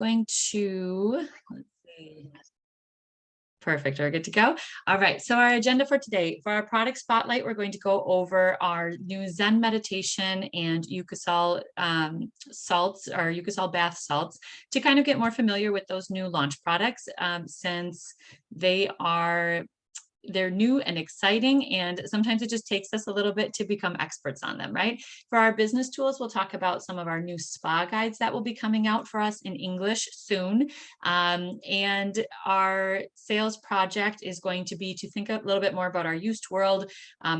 Going to, let's see. Perfect. We're good to go. All right. So our agenda for today, for our product spotlight, we're going to go over our new Zen meditation and Eucasol salts, or Eucasol bath salts, to kind of get more familiar with those new launch products, since they're new and exciting, and sometimes it just takes us a little bit to become experts on them, right? For our business tools, we'll talk about some of our new spa guides that will be coming out for us in English soon. And our sales project is going to be to think a little bit more about our used world,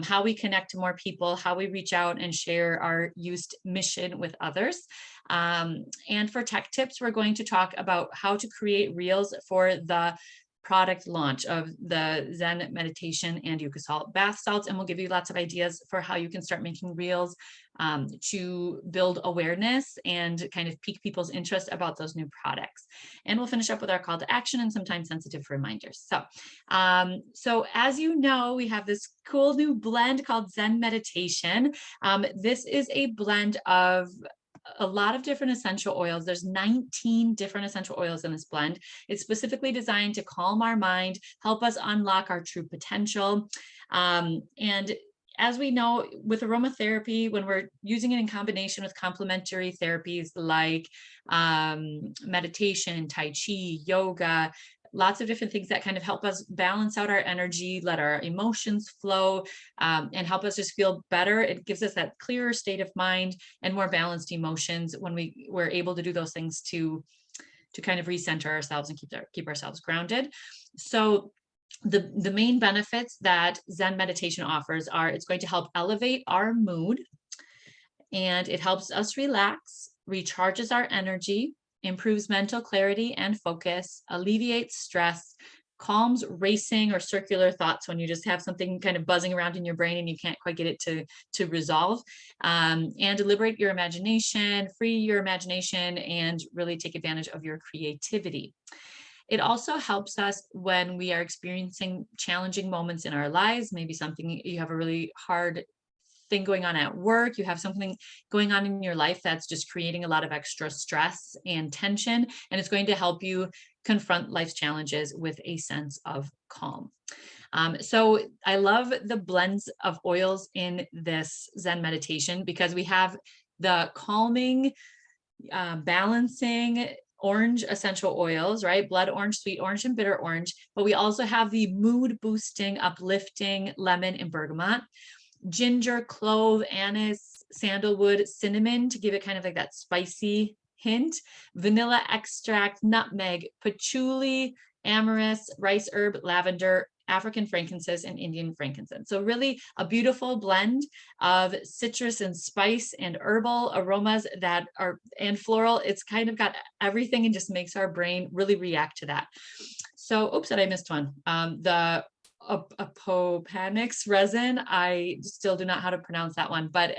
how we connect to more people, how we reach out and share our used mission with others. And for tech tips, we're going to talk about how to create reels for the product launch of the Zen meditation and Eucasol bath salts, and we'll give you lots of ideas for how you can start making reels to build awareness and kind of pique people's interest about those new products. And we'll finish up with our call to action and some time-sensitive reminders. So as you know, we have this cool new blend called Zen Meditation. This is a blend of a lot of different essential oils. There's 19 different essential oils in this blend. It's specifically designed to calm our mind, help us unlock our true potential. And as we know, with aromatherapy, when we're using it in combination with complementary therapies like meditation, Tai Chi, yoga, lots of different things that kind of help us balance out our energy, let our emotions flow, and help us just feel better. It gives us that clearer state of mind and more balanced emotions when we're able to do those things to kind of recenter ourselves and keep ourselves grounded. So the main benefits that Zen meditation offers are it's going to help elevate our mood, and it helps us relax, recharges our energy, improves mental clarity and focus, alleviates stress, calms racing or circular thoughts when you just have something kind of buzzing around in your brain and you can't quite get it to resolve, and liberate your imagination, free your imagination, and really take advantage of your creativity. It also helps us when we are experiencing challenging moments in our lives, maybe something you have a really hard thing going on at work, you have something going on in your life that's just creating a lot of extra stress and tension, and it's going to help you confront life's challenges with a sense of calm. So I love the blends of oils in this Zen meditation because we have the calming, balancing orange essential oils, right? Blood orange, sweet orange, and bitter orange. But we also have the mood boosting, uplifting lemon and bergamot, ginger, clove, anise, sandalwood, cinnamon to give it kind of like that spicy hint, vanilla extract, nutmeg, patchouli, amyris, rice herb, lavender, African frankincense, and Indian frankincense. So really a beautiful blend of citrus and spice and herbal aromas and floral. It's kind of got everything and just makes our brain really react to that. So, oops, I missed one. The Apopanix resin, I still do not know how to pronounce that one, but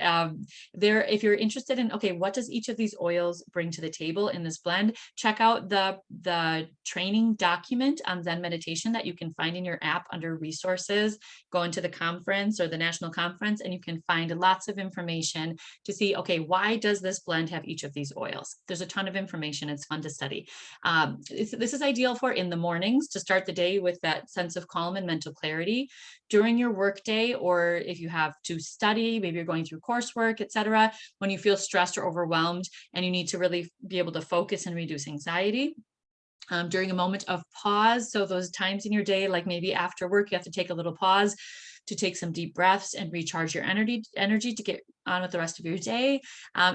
if you're interested in, okay, what does each of these oils bring to the table in this blend, check out the training document on Zen meditation that you can find in your app under resources. Go into the conference or the national conference and you can find lots of information to see, okay, why does this blend have each of these oils? There's a ton of information. It's fun to study. This is ideal for in the mornings to start the day with that sense of calm and mental clarity. During your workday, or if you have to study, maybe you're going through coursework, etc., when you feel stressed or overwhelmed and you need to really be able to focus and reduce anxiety. During a moment of pause, so those times in your day, like maybe after work, you have to take a little pause to take some deep breaths and recharge your energy to get on with the rest of your day.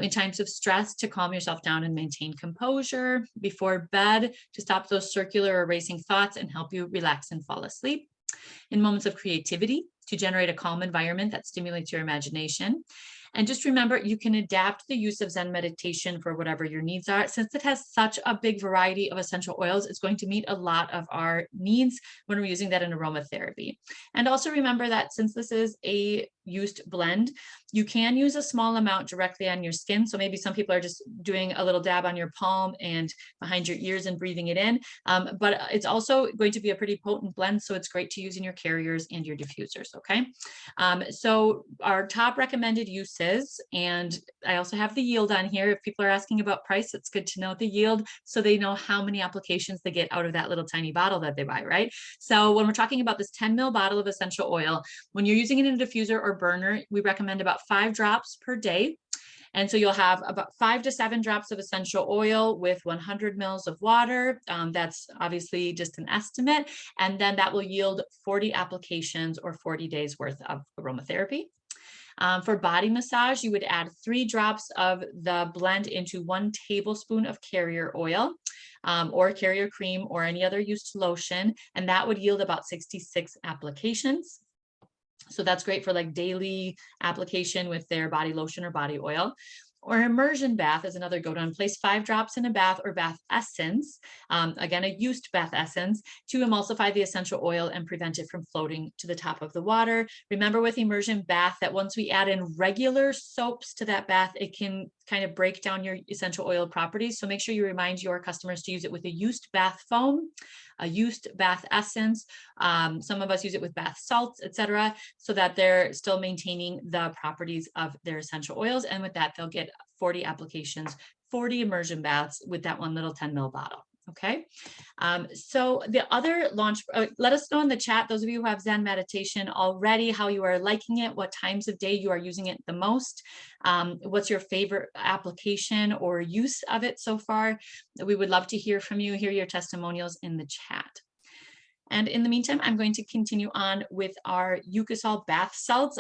In times of stress, to calm yourself down and maintain composure. Before bed, to stop those circular or racing thoughts and help you relax and fall asleep. In moments of creativity, to generate a calm environment that stimulates your imagination. And just remember, you can adapt the use of Zen meditation for whatever your needs are. Since it has such a big variety of essential oils, it's going to meet a lot of our needs when we're using that in aromatherapy. And also remember that since this is a used blend. You can use a small amount directly on your skin. So maybe some people are just doing a little dab on your palm and behind your ears and breathing it in. But it's also going to be a pretty potent blend. So it's great to use in your carriers and your diffusers. Okay. So our top recommended uses, and I also have the yield on here. If people are asking about price, it's good to know the yield so they know how many applications they get out of that little tiny bottle that they buy, right? So when we're talking about this 10 ml bottle of essential oil, when you're using it in a diffuser or burner, we recommend about 5 drops per day. And so you'll have about 5 to 7 drops of essential oil with 100 mils of water. That's obviously just an estimate. And then that will yield 40 applications or 40 days worth of aromatherapy. For body massage, you would add 3 drops of the blend into 1 tablespoon of carrier oil or carrier cream or any other used lotion, and that would yield about 66 applications. So that's great for like daily application with their body lotion or body oil. Or immersion bath is another go-to. Place 5 drops in a bath or bath essence, again, a used bath essence, to emulsify the essential oil and prevent it from floating to the top of the water. Remember with immersion bath that once we add in regular soaps to that bath, it can kind of break down your essential oil properties. So make sure you remind your customers to use it with a used bath foam, a used bath essence. Some of us use it with bath salts, etc., so that they're still maintaining the properties of their essential oils. And with that, they'll get 40 applications, 40 immersion baths with that 1 little 10 ml bottle. Okay. So the other launch, let us know in the chat, those of you who have Zen Meditation already, how you are liking it, what times of day you are using it the most, what's your favorite application or use of it so far. We would love to hear from you, hear your testimonials in the chat. And in the meantime, I'm going to continue on with our Eucasol bath salts.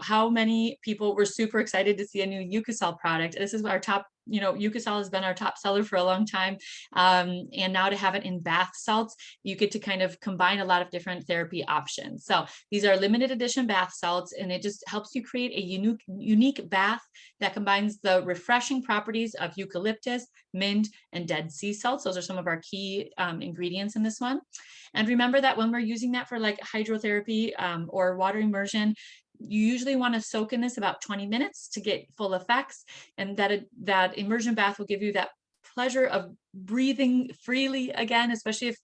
How many people were super excited to see a new Eucasol product. This is our top, Eucasol has been our top seller for a long time. And now to have it in bath salts, you get to kind of combine a lot of different therapy options. So these are limited edition bath salts, and it just helps you create a unique bath that combines the refreshing properties of eucalyptus, mint, and dead sea salts. Those are some of our key ingredients in this one. And remember that when we're using that for like hydrotherapy or water immersion, you usually want to soak in this about 20 minutes to get full effects. And that immersion bath will give you that pleasure of breathing freely again, especially if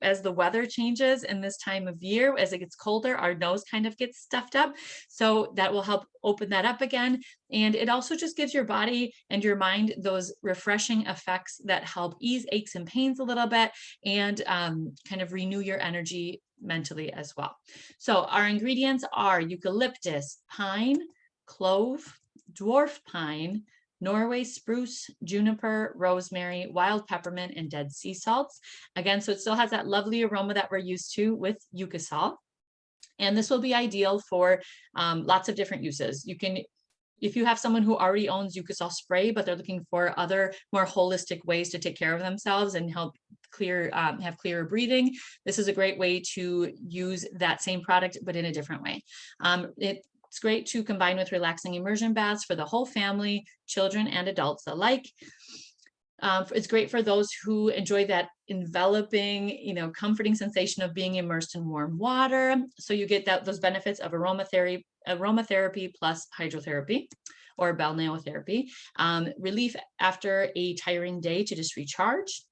as the weather changes in this time of year, as it gets colder, our nose kind of gets stuffed up. So that will help open that up again. And it also just gives your body and your mind those refreshing effects that help ease aches and pains a little bit and kind of renew your energy mentally as well. So our ingredients are eucalyptus, pine, clove, dwarf pine, Norway spruce, juniper, rosemary, wild peppermint, and dead sea salts. Again, so it still has that lovely aroma that we're used to with Eucasol. And this will be ideal for lots of different uses. You can, if you have someone who already owns Eucasol spray, but they're looking for other more holistic ways to take care of themselves and help have clearer breathing, this is a great way to use that same product, but in a different way. It's great to combine with relaxing immersion baths for the whole family, children and adults alike. It's great for those who enjoy that enveloping, comforting sensation of being immersed in warm water. So you get those benefits of aromatherapy plus hydrotherapy or balneotherapy. Relief after a tiring day to just recharge.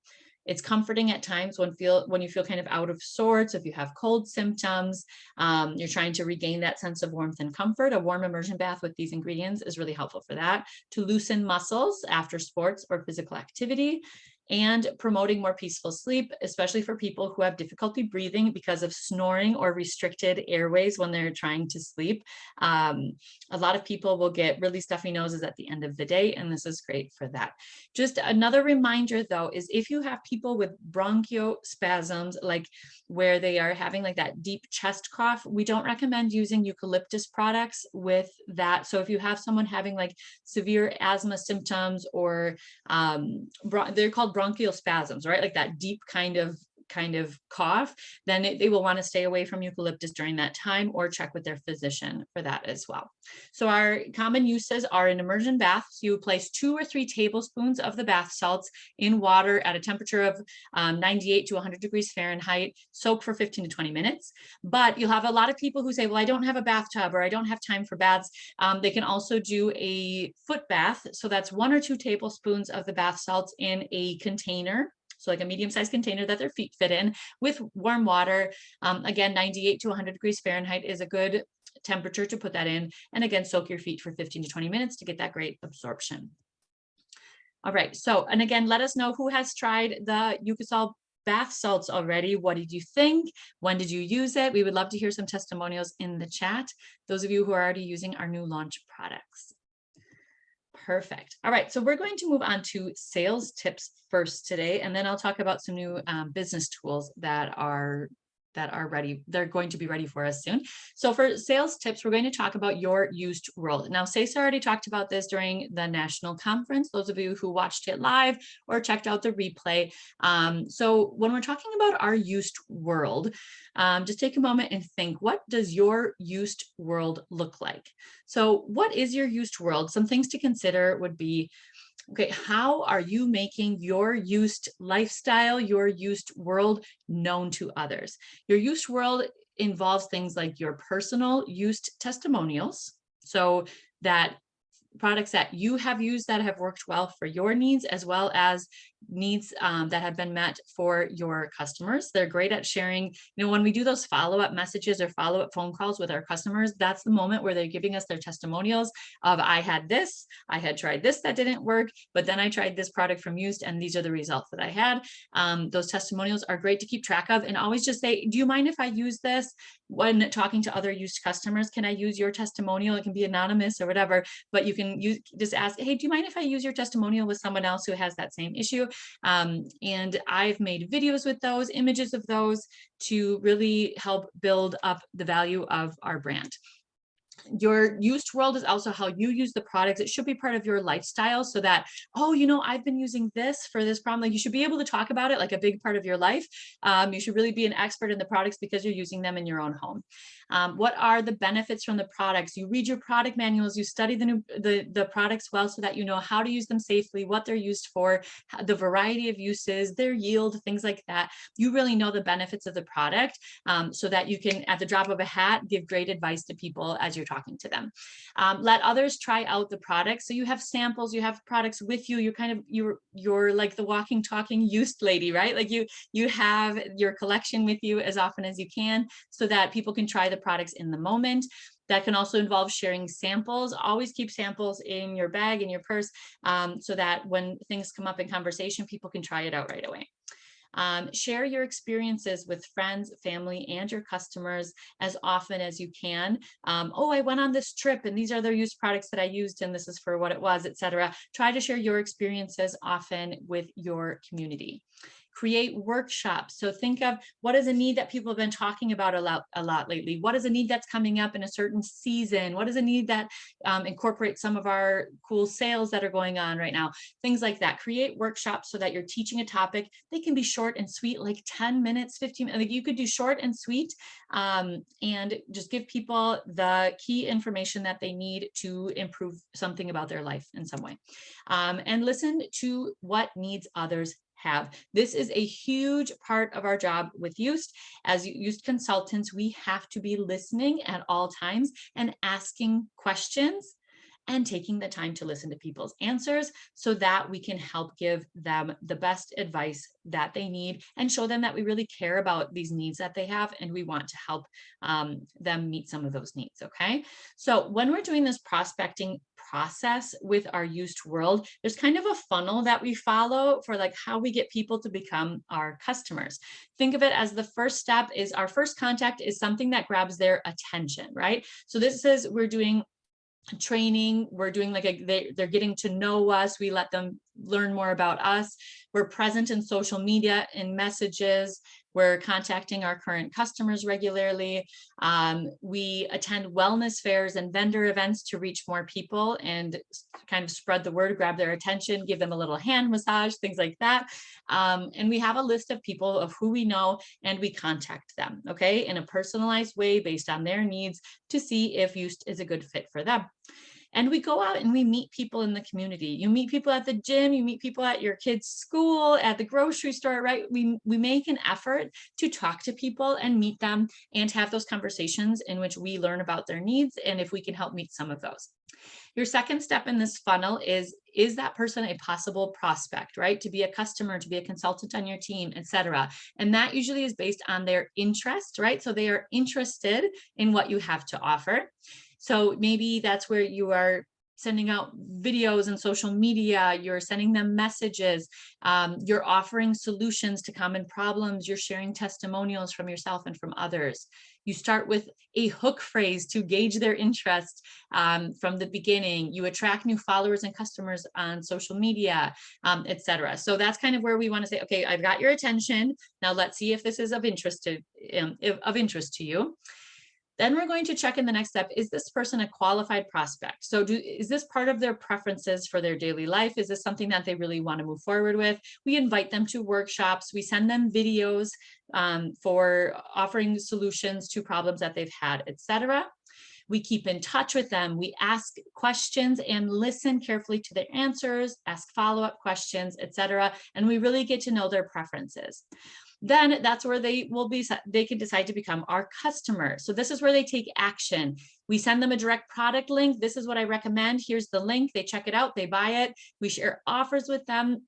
It's comforting at times when you feel kind of out of sorts, if you have cold symptoms, you're trying to regain that sense of warmth and comfort. A warm immersion bath with these ingredients is really helpful for that. To loosen muscles after sports or physical activity, and promoting more peaceful sleep, especially for people who have difficulty breathing because of snoring or restricted airways when they're trying to sleep. A lot of people will get really stuffy noses at the end of the day, and this is great for that. Just another reminder though, is if you have people with bronchospasms, like where they are having like that deep chest cough, we don't recommend using eucalyptus products with that. So if you have someone having like severe asthma symptoms or they're called bronchial spasms, right? Like that deep kind of kind of cough, then they will want to stay away from eucalyptus during that time, or check with their physician for that as well. So our common uses are an immersion bath. So you place 2 or 3 tablespoons of the bath salts in water at a temperature of 98 to 100 degrees Fahrenheit, soak for 15 to 20 minutes. But you'll have a lot of people who say, well, I don't have a bathtub, or I don't have time for baths. They can also do a foot bath. So that's 1 or 2 tablespoons of the bath salts in a container. So like a medium-sized container that their feet fit in, with warm water. Again, 98 to 100 degrees Fahrenheit is a good temperature to put that in. And again, soak your feet for 15 to 20 minutes to get that great absorption. All right, so, and again, let us know who has tried the Eucasol bath salts already. What did you think? When did you use it? We would love to hear some testimonials in the chat. Those of you who are already using our new launch products. Perfect. All right, so we're going to move on to sales tips first today, and then I'll talk about some new business tools that are ready. They're going to be ready for us soon. So for sales tips, we're going to talk about your used world. Now, Cesar already talked about this during the national conference, those of you who watched it live or checked out the replay. So when we're talking about our used world, just take a moment and think, what does your used world look like? So what is your used world? Some things to consider would be, okay, how are you making your used lifestyle, your used world known to others? Your used world involves things like your personal used testimonials. So that products that you have used that have worked well for your needs, as well as needs that have been met for your customers. They're great at sharing, when we do those follow-up messages or follow-up phone calls with our customers, that's the moment where they're giving us their testimonials of, I had this, I had tried this that didn't work, but then I tried this product from used and these are the results that I had. Those testimonials are great to keep track of, and always just say, do you mind if I use this? When talking to other used customers, can I use your testimonial? It can be anonymous or whatever, but you can just ask, hey, do you mind if I use your testimonial with someone else who has that same issue? And I've made videos with those, images of those, to really help build up the value of our brand. Your used world is also how you use the products. It should be part of your lifestyle, so that, oh, I've been using this for this problem. Like, you should be able to talk about it like a big part of your life. You should really be an expert in the products because you're using them in your own home. What are the benefits from the products? You read your product manuals, you study the products well, so that you know how to use them safely, what they're used for, the variety of uses, their yield, things like that. You really know the benefits of the product, so that you can, at the drop of a hat, give great advice to people as you're talking to them. Let others try out the products. So you have samples, you have products with you. You're like the walking, talking used lady, right? Like you have your collection with you as often as you can, so that people can try the products in the moment. That can also involve sharing samples. Always keep samples in your bag, in your purse, so that when things come up in conversation, people can try it out right away. Share your experiences with friends, family, and your customers as often as you can. Oh, I went on this trip and these are the used products that I used and this is for what it was, etc. Try to share your experiences often with your community. Create workshops. So think of, what is a need that people have been talking about a lot lately? What is a need that's coming up in a certain season? What is a need that incorporates some of our cool sales that are going on right now? Things like that. Create workshops so that you're teaching a topic. They can be short and sweet, like 10 minutes, 15 minutes. Like, you could do short and sweet, and just give people the key information that they need to improve something about their life in some way. And listen to what needs others have. This is a huge part of our job with used. As used consultants, we have to be listening at all times and asking questions and taking the time to listen to people's answers, so that we can help give them the best advice that they need and show them that we really care about these needs that they have, and we want to help them meet some of those needs. Okay, so when we're doing this prospecting process with our used world, there's kind of a funnel that we follow for like how we get people to become our customers. Think of it as the first step is our first contact is something that grabs their attention, right? So this is, we're doing training, we're doing like they're getting to know us, we let them learn more about us. We're present in social media, in messages. We're contacting our current customers regularly. We attend wellness fairs and vendor events to reach more people and kind of spread the word, grab their attention, give them a little hand massage, things like that. And we have a list of people of who we know, and we contact them, okay, in a personalized way based on their needs to see if use is a good fit for them. And we go out and we meet people in the community. You meet people at the gym, you meet people at your kids' school, at the grocery store, right? We make an effort to talk to people and meet them and have those conversations in which we learn about their needs and if we can help meet some of those. Your second step in this funnel is that person a possible prospect, right? To be a customer, to be a consultant on your team, etc. And that usually is based on their interest, right? So they are interested in what you have to offer. So maybe that's where you are sending out videos and social media, you're sending them messages, you're offering solutions to common problems, you're sharing testimonials from yourself and from others. You start with a hook phrase to gauge their interest from the beginning. You attract new followers and customers on social media, etc. So that's kind of where we want to say, okay, I've got your attention. Now let's see if this is of interest to you. Then we're going to check in the next step, is this person a qualified prospect? So is this part of their preferences for their daily life? Is this something that they really want to move forward with? We invite them to workshops. We send them videos for offering solutions to problems that they've had, etc. We keep in touch with them. We ask questions and listen carefully to their answers, ask follow-up questions, etc. And we really get to know their preferences. Then that's where they can decide to become our customer. So this is where they take action. We send them a direct product link. This is what I recommend. Here's the link. They check it out, they buy it. We share offers with them.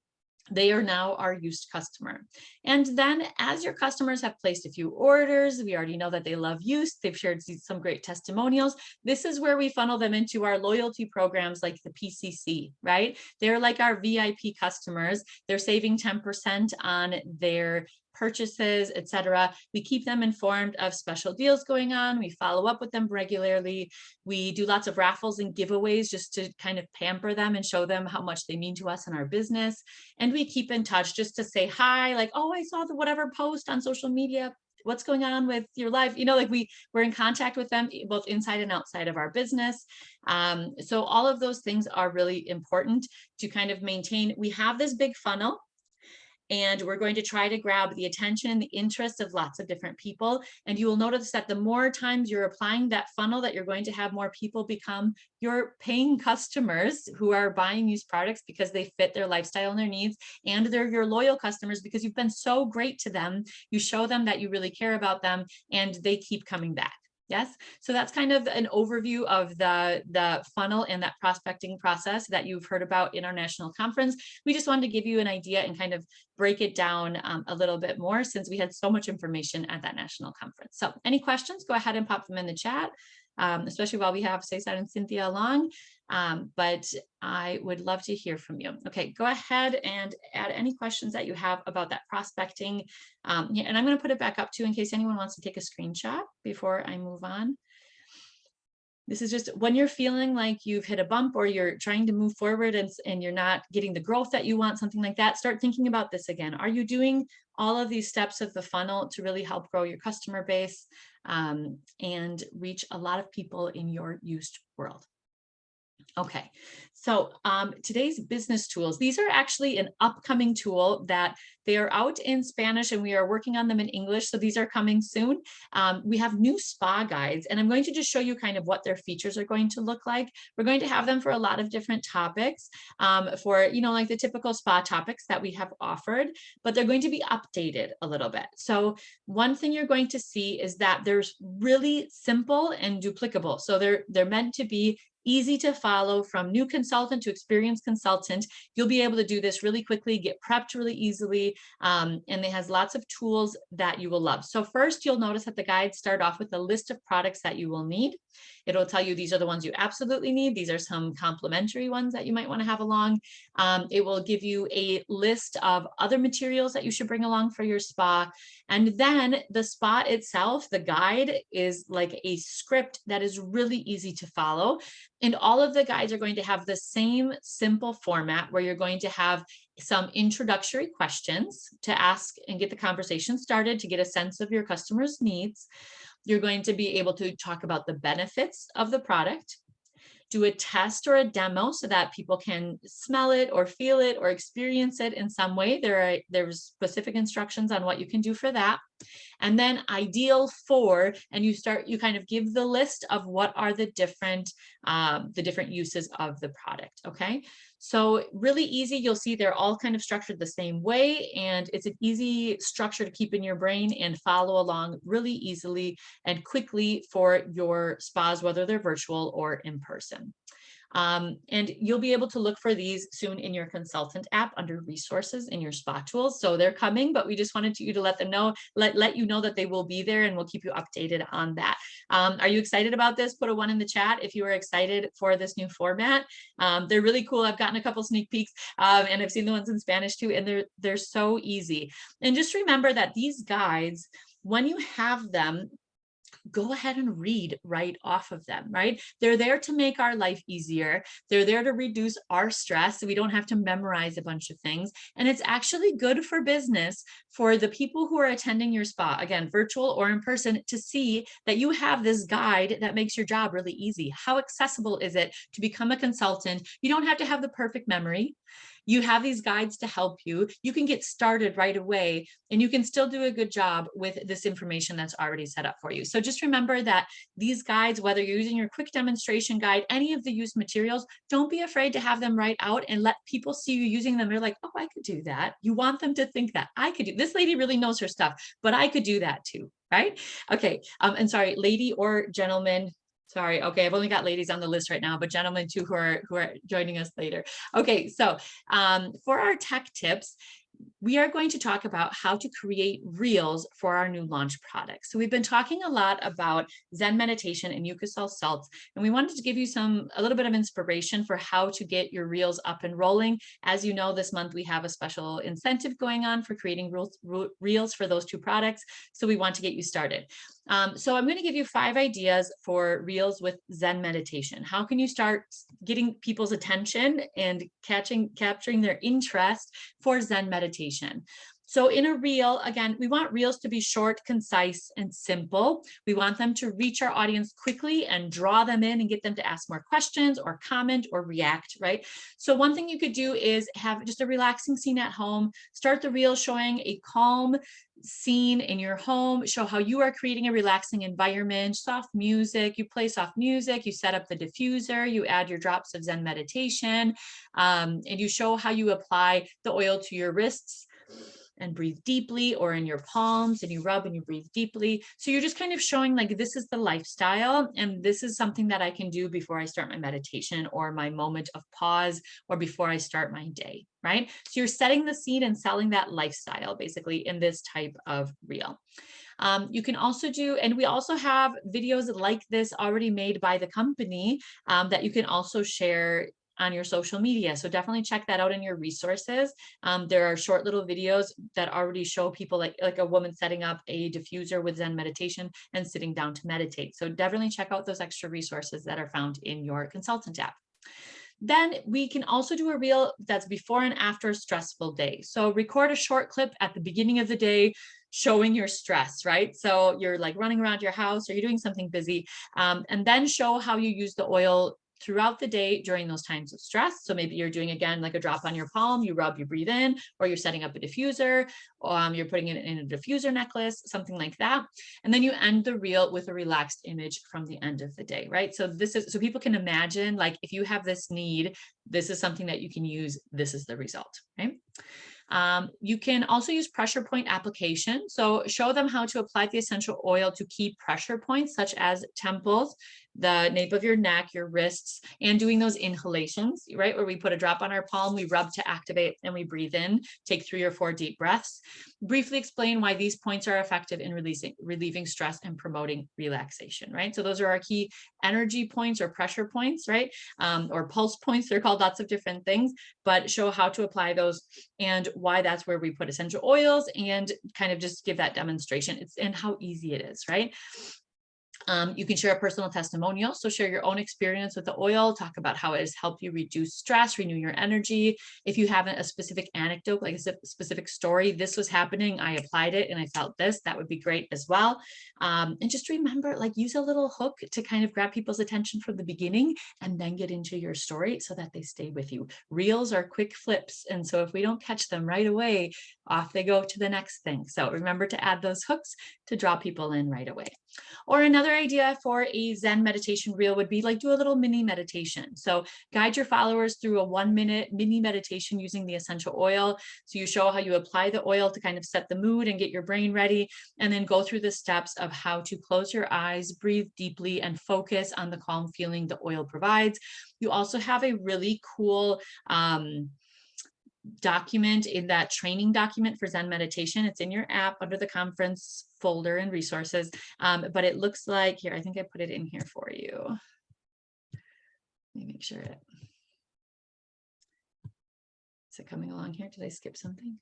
They are now our used customer. And then as your customers have placed a few orders, we already know that they love use, they've shared some great testimonials. This is where we funnel them into our loyalty programs like the PCC, right? They're like our VIP customers. They're saving 10% on their purchases, etc. We keep them informed of special deals going on. We follow up with them regularly. We do lots of raffles and giveaways just to kind of pamper them and show them how much they mean to us and our business. And we keep in touch just to say hi, like, oh, I saw the whatever post on social media. What's going on with your life? You know, like we're in contact with them both inside and outside of our business. So all of those things are really important to kind of maintain. We have this big funnel, and we're going to try to grab the attention and the interest of lots of different people. And you will notice that the more times you're applying that funnel, that you're going to have more people become your paying customers who are buying used products because they fit their lifestyle and their needs. And they're your loyal customers because you've been so great to them. You show them that you really care about them and they keep coming back. Yes, so that's kind of an overview of the funnel and that prospecting process that you've heard about in our national conference. We just wanted to give you an idea and kind of break it down a little bit more since we had so much information at that national conference. So any questions, go ahead and pop them in the chat, especially while we have Cesar and Cynthia along. But I would love to hear from you. Okay, go ahead and add any questions that you have about that prospecting. Yeah, and I'm going to put it back up too in case anyone wants to take a screenshot before I move on. This is just when you're feeling like you've hit a bump or you're trying to move forward and you're not getting the growth that you want, something like that, start thinking about this again. Are you doing all of these steps of the funnel to really help grow your customer base and reach a lot of people in your used world? Okay, so today's business tools, these are actually an upcoming tool that they are out in Spanish and we are working on them in English. So these are coming soon. We have new spa guides and I'm going to just show you kind of what their features are going to look like. We're going to have them for a lot of different topics for, you know, like the typical spa topics that we have offered, but they're going to be updated a little bit. So one thing you're going to see is that there's really simple and duplicable. So they're meant to be easy to follow from new consultant to experienced consultant. You'll be able to do this really quickly, get prepped really easily, and it has lots of tools that you will love. So first, you'll notice that the guides start off with a list of products that you will need. It'll tell you these are the ones you absolutely need. These are some complementary ones that you might want to have along. It will give you a list of other materials that you should bring along for your spa. And then the spa itself, the guide, is like a script that is really easy to follow. And all of the guides are going to have the same simple format where you're going to have some introductory questions to ask and get the conversation started to get a sense of your customer's needs. You're going to be able to talk about the benefits of the product, do a test or a demo so that people can smell it or feel it or experience it in some way. There's specific instructions on what you can do for that. And then ideal for, and you kind of give the list of what are the different uses of the product. Okay. So really easy. You'll see they're all kind of structured the same way, and it's an easy structure to keep in your brain and follow along really easily and quickly for your spas, whether they're virtual or in person. And you'll be able to look for these soon in your consultant app under resources in your spa tools. So they're coming, but we just wanted you to let them know, let you know that they will be there, and we'll keep you updated on that. Are you excited about this? Put a 1 in the chat if you are excited for this new format. They're really cool. I've gotten a couple sneak peeks, and I've seen the ones in Spanish too, and they're so easy. And just remember that these guides, when you have them, go ahead and read right off of them, right? They're there to make our life easier. They're there to reduce our stress so we don't have to memorize a bunch of things. And it's actually good for business for the people who are attending your spa, again, virtual or in person, to see that you have this guide that makes your job really easy. How accessible is it to become a consultant? You don't have to have the perfect memory. You have these guides to help you. You can get started right away, and you can still do a good job with this information that's already set up for you. So just remember that these guides, whether you're using your quick demonstration guide, any of the used materials, don't be afraid to have them write out and let people see you using them. They're like, oh, I could do that. You want them to think that I could do, this lady really knows her stuff, but I could do that too, right? Okay, and sorry, lady or gentleman. Sorry, okay, I've only got ladies on the list right now, but gentlemen too who are joining us later. Okay, so for our tech tips, we are going to talk about how to create reels for our new launch product. So we've been talking a lot about Zen meditation and Eucasol salts, and we wanted to give you a little bit of inspiration for how to get your reels up and rolling. As you know, this month we have a special incentive going on for creating reels for those 2 products. So we want to get you started. So I'm going to give you 5 ideas for reels with Zen meditation. How can you start getting people's attention and capturing their interest for Zen meditation? So in a reel, again, we want reels to be short, concise, and simple. We want them to reach our audience quickly and draw them in and get them to ask more questions or comment or react, right? So one thing you could do is have just a relaxing scene at home. Start the reel showing a calm scene in your home, show how you are creating a relaxing environment, soft music, you play soft music, you set up the diffuser, you add your drops of Zen meditation, and you show how you apply the oil to your wrists and breathe deeply, or in your palms, and you rub and you breathe deeply. So you're just kind of showing like, this is the lifestyle, and this is something that I can do before I start my meditation or my moment of pause, or before I start my day, right? So you're setting the scene and selling that lifestyle basically in this type of reel. You can also do, and we also have videos like this already made by the company that you can also share on your social media. So definitely check that out in your resources. There are short little videos that already show people like a woman setting up a diffuser with Zen meditation and sitting down to meditate. So definitely check out those extra resources that are found in your consultant app. Then we can also do a reel that's before and after a stressful day. So record a short clip at the beginning of the day showing your stress, right? So you're like running around your house or you're doing something busy, and then show how you use the oil throughout the day during those times of stress. So maybe you're doing, again, like a drop on your palm, you rub, you breathe in, or you're setting up a diffuser, you're putting it in a diffuser necklace, something like that. And then you end the reel with a relaxed image from the end of the day, right? So so people can imagine, like, if you have this need, this is something that you can use, this is the result, right? You can also use pressure point application. So show them how to apply the essential oil to key pressure points, such as temples, the nape of your neck, your wrists, and doing those inhalations, right? Where we put a drop on our palm, we rub to activate, and we breathe in, take 3 or 4 deep breaths. Briefly explain why these points are effective in relieving stress and promoting relaxation, right? So those are our key energy points or pressure points, right? Or pulse points, they're called lots of different things, but show how to apply those and why that's where we put essential oils, and kind of just give that demonstration. And how easy it is, right? You can share a personal testimonial. So share your own experience with the oil, talk about how it has helped you reduce stress, renew your energy. If you have a specific anecdote, like a specific story, this was happening, I applied it and I felt this, that would be great as well. And just remember, like, use a little hook to kind of grab people's attention from the beginning and then get into your story so that they stay with you. Reels are quick flips. And so if we don't catch them right away, off they go to the next thing. So remember to add those hooks to draw people in right away. Or another idea for a Zen meditation reel would be like, do a little mini meditation. So guide your followers through a 1-minute mini meditation using the essential oil. So you show how you apply the oil to kind of set the mood and get your brain ready, and then go through the steps of how to close your eyes, breathe deeply, and focus on the calm feeling the oil provides. You also have a really cool document in that training document for Zen meditation. It's in your app under the conference folder and resources. But it looks like here, I think I put it in here for you. Let me make sure is it coming along here? Did I skip something?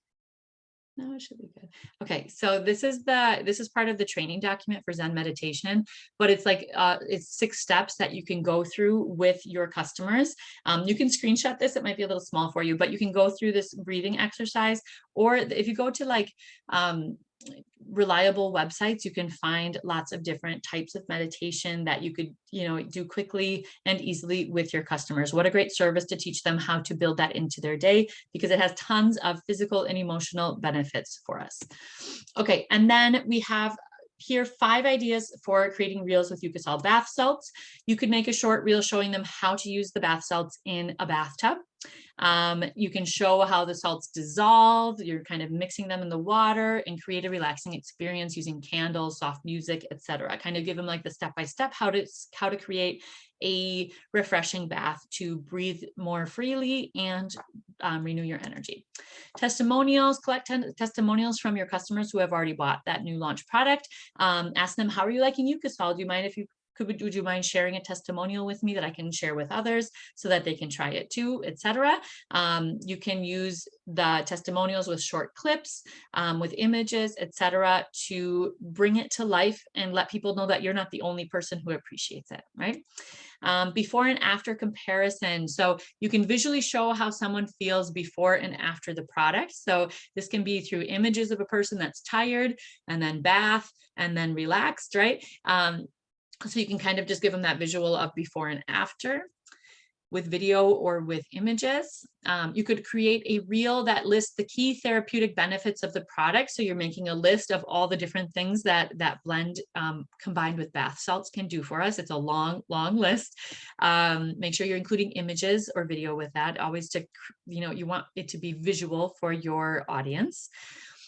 No, it should be good. Okay, so this is part of the training document for Zen meditation, but it's like it's 6 steps that you can go through with your customers. You can screenshot this, it might be a little small for you, but you can go through this breathing exercise, or if you go to like reliable websites, you can find lots of different types of meditation that you could, do quickly and easily with your customers. What a great service to teach them how to build that into their day, because it has tons of physical and emotional benefits for us. Okay, and then we have here 5 ideas for creating reels with Eucasol bath salts. You could make a short reel showing them how to use the bath salts in a bathtub. You can show how the salts dissolve. You're kind of mixing them in the water, and create a relaxing experience using candles, soft music, etc. Kind of give them like the step-by-step how to create a refreshing bath to breathe more freely and renew your energy. Testimonials, collect testimonials from your customers who have already bought that new launch product. Ask them, how are you liking Eucasol? Do you mind would you mind sharing a testimonial with me that I can share with others so that they can try it too, etc. You can use the testimonials with short clips, with images, etc., to bring it to life and let people know that you're not the only person who appreciates it, right? Before and after comparison. So you can visually show how someone feels before and after the product. So this can be through images of a person that's tired, and then bath, and then relaxed, right? So you can kind of just give them that visual of before and after with video or with images. You could create a reel that lists the key therapeutic benefits of the product. So you're making a list of all the different things that blend combined with bath salts can do for us. It's a long, long list. Make sure you're including images or video with that. Always to, you want it to be visual for your audience.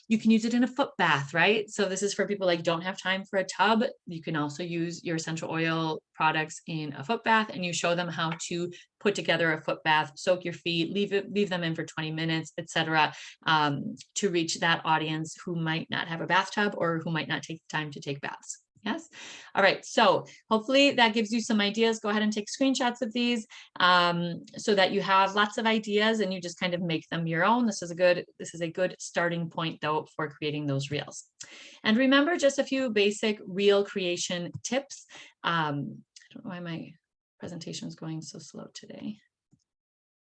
You can use it in a foot bath, right? So this is for people like don't have time for a tub. You can also use your essential oil products in a foot bath, and you show them how to put together a foot bath, soak your feet, leave them in for 20 minutes, etc., to reach that audience who might not have a bathtub or who might not take the time to take baths. Yes. All right. So hopefully that gives you some ideas. Go ahead and take screenshots of these so that you have lots of ideas and you just kind of make them your own. This is a good starting point though for creating those reels. And remember just a few basic reel creation tips. I don't know why my presentation is going so slow today.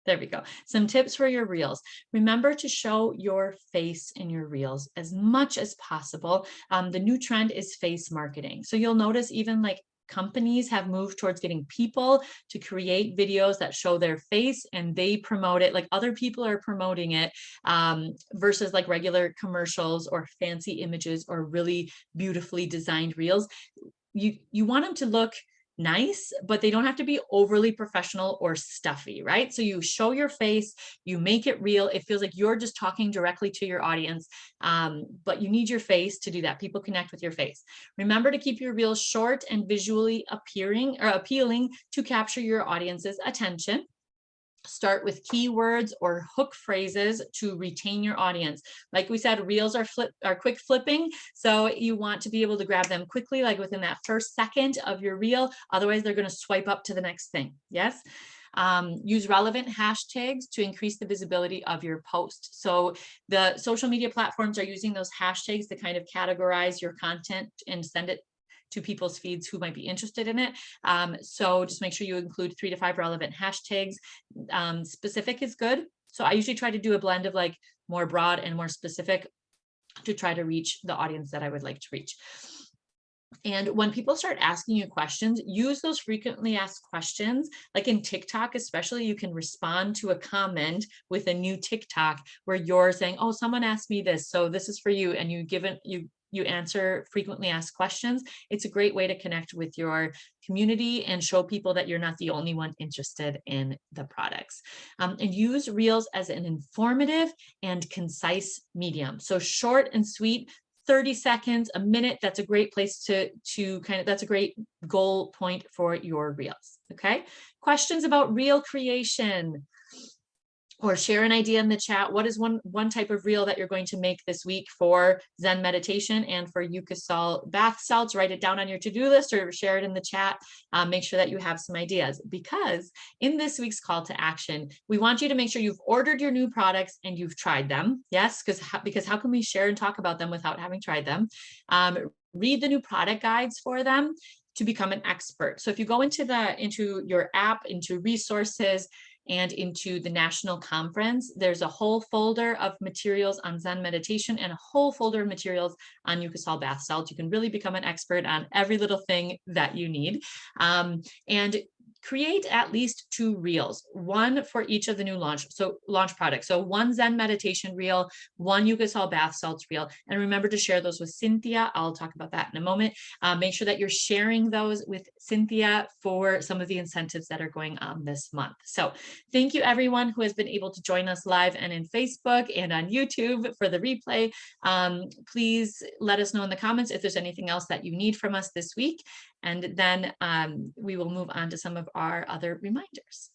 There we go. Some tips for your reels. Remember to show your face in your reels as much as possible. The new trend is face marketing. So you'll notice even like companies have moved towards getting people to create videos that show their face and they promote it like other people are promoting it, versus like regular commercials or fancy images or really beautifully designed reels. You want them to look nice, but they don't have to be overly professional or stuffy, right? So you show your face, you make it real. It feels like you're just talking directly to your audience, but you need your face to do that. People connect with your face. Remember to keep your reels short and visually appealing to capture your audience's attention. Start with keywords or hook phrases to retain your audience. Like we said, reels are quick flipping. So you want to be able to grab them quickly, like within that first second of your reel. Otherwise, they're going to swipe up to the next thing. Yes. Use relevant hashtags to increase the visibility of your post. So the social media platforms are using those hashtags to kind of categorize your content and send it to people's feeds who might be interested in it. So just make sure you include 3 to 5 relevant hashtags. Specific is good. So I usually try to do a blend of like more broad and more specific to try to reach the audience that I would like to reach. And when people start asking you questions, use those frequently asked questions. Like in TikTok, especially, you can respond to a comment with a new TikTok where you're saying, oh, someone asked me this, so this is for you. And you answer frequently asked questions. It's a great way to connect with your community and show people that you're not the only one interested in the products. And use reels as an informative and concise medium. So short and sweet, 30 seconds, a minute, that's a great place to that's a great goal point for your reels. Okay. Questions about reel creation? Or share an idea in the chat. What is one type of reel that you're going to make this week for Zen meditation and for Eucasol bath salts? Write it down on your to-do list or share it in the chat. Make sure that you have some ideas, because in this week's call to action, we want you to make sure you've ordered your new products and you've tried them. Yes, because how can we share and talk about them without having tried them? Read the new product guides for them to become an expert. So if you go into your app, into resources, and into the national conference, there's a whole folder of materials on Zen meditation and a whole folder of materials on Eucasol bath salts. You can really become an expert on every little thing that you need. And create at least 2 reels, one for each of the new launch products. So 1 Zen meditation reel, 1 Eucasol bath salts reel, and remember to share those with Cynthia. I'll talk about that in a moment. Make sure that you're sharing those with Cynthia for some of the incentives that are going on this month. So thank you everyone who has been able to join us live and in Facebook and on YouTube for the replay. Please let us know in the comments if there's anything else that you need from us this week. And then we will move on to some of our other reminders.